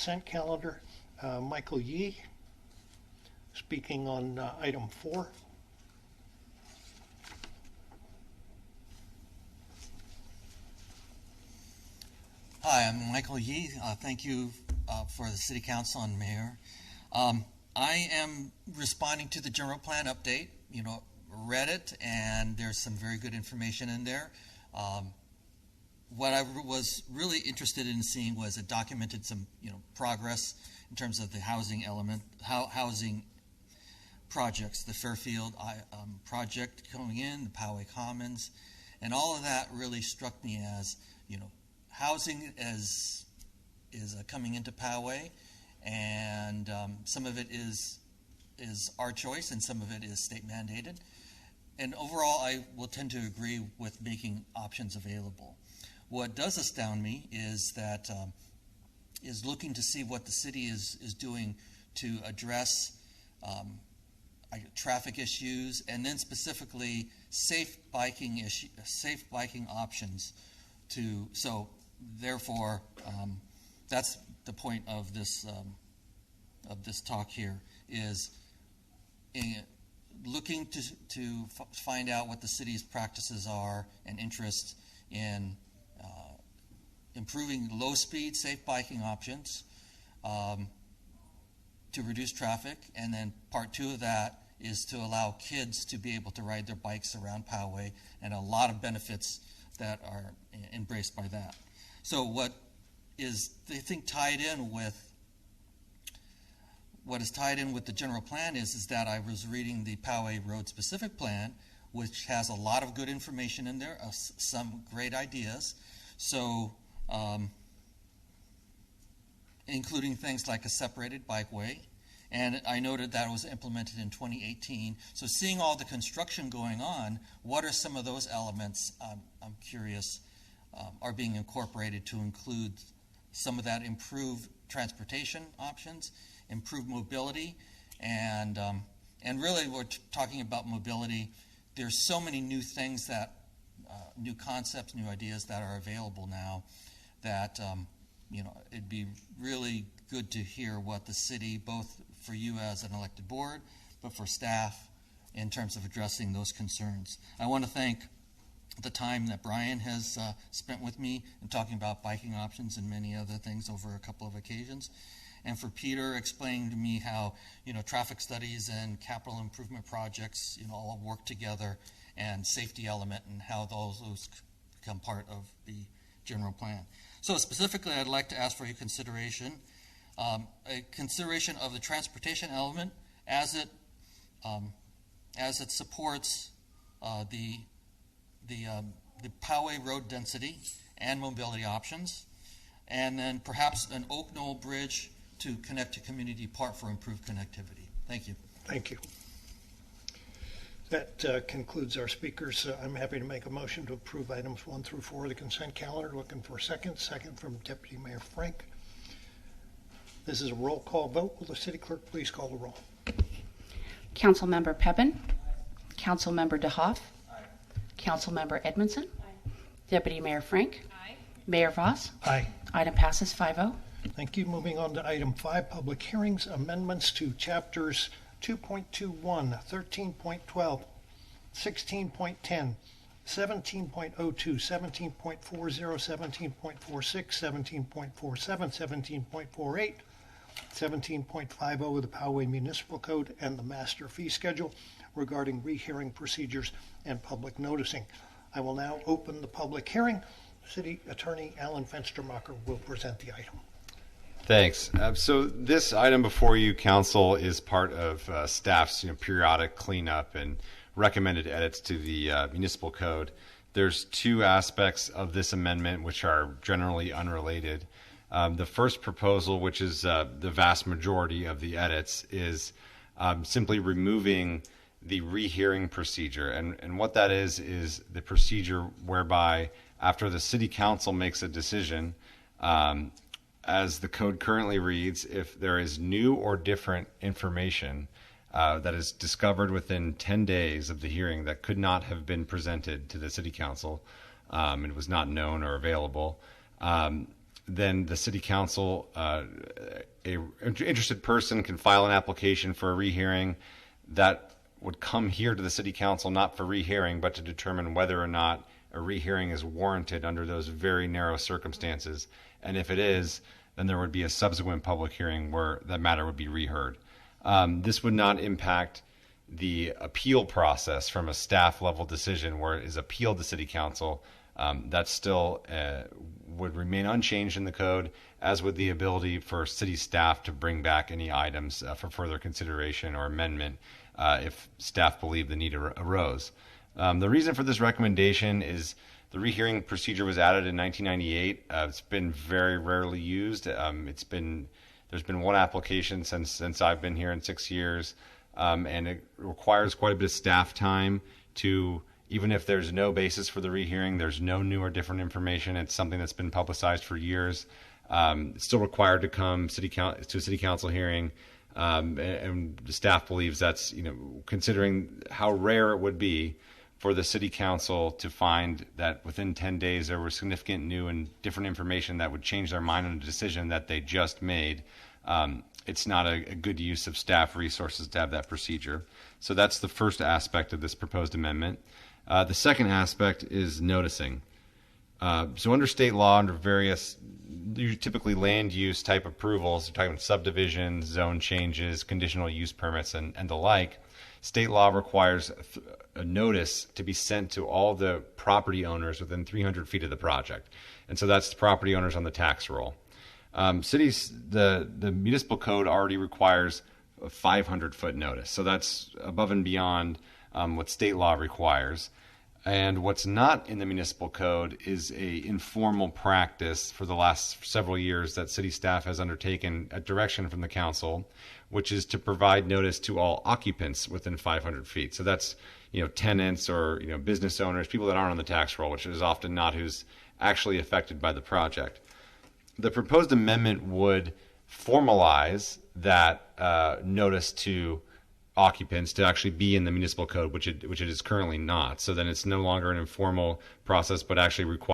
Consent calendar, Michael Yee, speaking on item 4. Hi, I'm Michael Yee. Thank you for the City Council and Mayor. I am responding to the general plan update. Read it, and there's some very good information in there. What I was really interested in seeing was it documented some, progress in terms of the housing element, housing projects, the Fairfield project coming in, the Poway Commons, and all of that really struck me as, housing is coming into Poway, and some of it is our choice, and some of it is state mandated. And overall, I will tend to agree with making options available. What does astound me is that is looking to see what the city is doing to address traffic issues, and then specifically safe biking options. So therefore, that's the point of this talk here, is looking to find out what the city's practices are and interests in improving low-speed, safe biking options to reduce traffic, and then part 2 of that is to allow kids to be able to ride their bikes around Poway, and a lot of benefits that are embraced by that. So what is, I think, tied in with the general plan is that I was reading the Poway Road Specific Plan, which has a lot of good information in there, some great ideas. So including things like a separated bikeway, and I noted that it was implemented in 2018. So seeing all the construction going on, what are some of those elements, I'm curious, are being incorporated to include some of that improved transportation options, improved mobility, and really we're talking about mobility. There's so many new things that, new concepts, new ideas that are available now that it'd be really good to hear what the city, both for you as an elected board, but for staff, in terms of addressing those concerns. I want to thank the time that Brian has spent with me in talking about biking options and many other things over a couple of occasions, and for Peter explaining to me how traffic studies and capital improvement projects all work together, and safety element, and how those become part of the general plan. So specifically, I'd like to ask for your consideration, a consideration of the transportation element as it supports the Poway road density and mobility options, and then perhaps an Oak Knoll Bridge to connect to Community Park for improved connectivity. Thank you. Thank you. That concludes our speakers. I'm happy to make a motion to approve items 1 through 4 of the consent calendar. Looking for a second. Second from Deputy Mayor Frank. This is a roll call vote. Will the city clerk please call the roll? Councilmember Pepin. Councilmember DeHoff. Aye. Councilmember Edmondson. Aye. Deputy Mayor Frank. Aye. Mayor Voss. Aye. Item passes 5-0. Thank you. Moving on to item 5, public hearings, amendments to chapters 2.21, 13.12, 16.10, 17.02, 17.40, 17.46, 17.47, 17.48, 17.50 of the Poway Municipal Code, and the Master Fee Schedule regarding rehearing procedures and public noticing. I will now open the public hearing. City Attorney Alan Fenstermacher will present the item. Thanks. So this item before you, Council, is part of staff's periodic cleanup and recommended edits to the municipal code. There's 2 aspects of this amendment which are generally unrelated. The first proposal, which is the vast majority of the edits, is simply removing the rehearing procedure. And what that is the procedure whereby after the City Council makes a decision, as the code currently reads, if there is new or different information that is discovered within 10 days of the hearing that could not have been presented to the City Council, and was not known or available, then the city council, a interested person can file an application for a rehearing that would come here to the city council, not for rehearing, but to determine whether or not a rehearing is warranted under those very narrow circumstances. And if it is, then there would be a subsequent public hearing where that matter would be reheard. This would not impact the appeal process from a staff level decision where it is appealed to city council. That still would remain unchanged in the code, as would the ability for city staff to bring back any items for further consideration or amendment if staff believe the need arose. The reason for this recommendation is the rehearing procedure was added in 1998. It's been very rarely used. There's been one application since I've been here in 6 years, and it requires quite a bit of staff time to, even if there's no basis for the rehearing, there's no new or different information, it's something that's been publicized for years, it's still required to come to a city council hearing, and the staff believes that's, considering how rare it would be for the city council to find that within 10 days there was significant new and different information that would change their mind on a decision that they just made. It's not a good use of staff resources to have that procedure. So that's the first aspect of this proposed amendment. The second aspect is noticing. So under state law, under various, typically land use type approvals, you're talking subdivisions, zone changes, conditional use permits, and the like, state law requires a notice to be sent to all the property owners within 300 feet of the project. And so that's the property owners on the tax roll. Cities, the municipal code already requires a 500-foot notice. So that's above and beyond what state law requires. And what's not in the municipal code is a informal practice for the last several years that city staff has undertaken at direction from the council, which is to provide notice to all occupants within 500 feet. So that's, tenants or, business owners, people that aren't on the tax roll, which is often not who's actually affected by the project. The proposed amendment would formalize that notice to occupants to actually be in the municipal code, which it is currently not. So then it's no longer an informal process, but actually requires